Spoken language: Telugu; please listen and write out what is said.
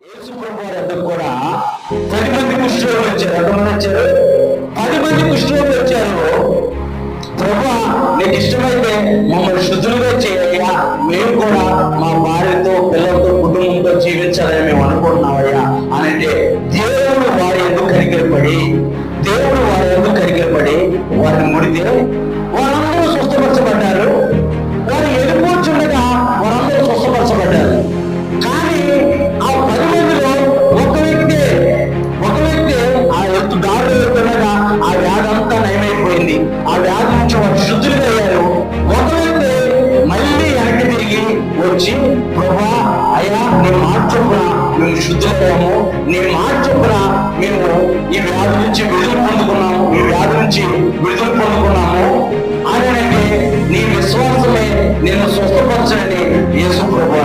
యేసు ప్రభు వారు కూడా 10 మంది కుష్ఠరోగులు వచ్చారు. ఎంతమంది వచ్చారు? 10 మంది కుష్ఠరోగులు వచ్చారు. ప్రభు, నీకు ఇష్టమైతే మమ్మల్ని శుద్ధులుగా చేయ్యా, మేము కూడా మా భార్యతో పిల్లలతో కుటుంబంతో జీవించాలని మేము అనుకుంటున్నామయ్యా అని అంటే దేవుడు వారి ఎందుకు కనికరపడి వారిని ముడితే వారందరూ స్వస్థపరచబడ్డారు. వారు వెళ్ళిపోతుండగా వారందరూ స్వస్థపరచబడ్డారు. కానీ ఆ 10 మందిలో ఒక వ్యక్తి ఆ దారిలో వెళ్తుండగా ఆ వ్యాధి అంతా నయమైపోయింది. ఆ వ్యాధి నుంచి వారు శుద్ధులుగా అయ్యారు. ఒక వ్యక్తి మళ్ళీ వెనక్కి తిరిగి వచ్చి, ప్రభా అయ్యా, నీ మాట చొప్పున మేము శుద్ధులయ్యాము, నీ మాట చొప్పున మేము ఈ వ్యాధి నుంచి విడుదల పొందుకున్నాము అని అంటే నీ విశ్వాసమే నేను స్వస్థపరచండి యేసు ప్రభు